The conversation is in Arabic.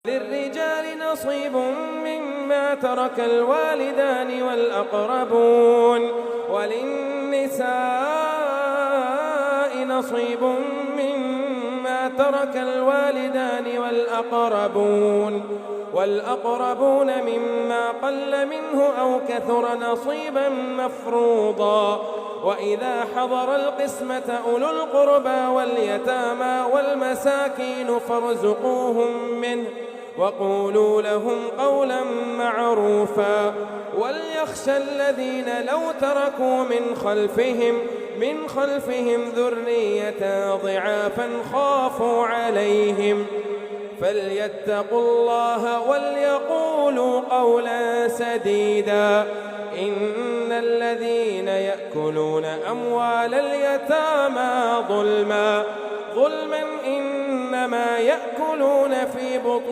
للرجال نصيب مما ترك الوالدان والأقربون وللنساء نصيب مما ترك الوالدان والأقربون مما قل منه أو كثر نصيبا مفروضا وإذا حضر القسمة أولو القربى واليتامى والمساكين فارزقوهم منه وقولوا لهم قولا معروفا وليخشى الذين لو تركوا من خلفهم ذرية ضعافا خافوا عليهم فليتقوا الله وليقولوا قولا سديدا إن الذين يأكلون أموال اليتامى ظلما إنما يأكلون في بطونهم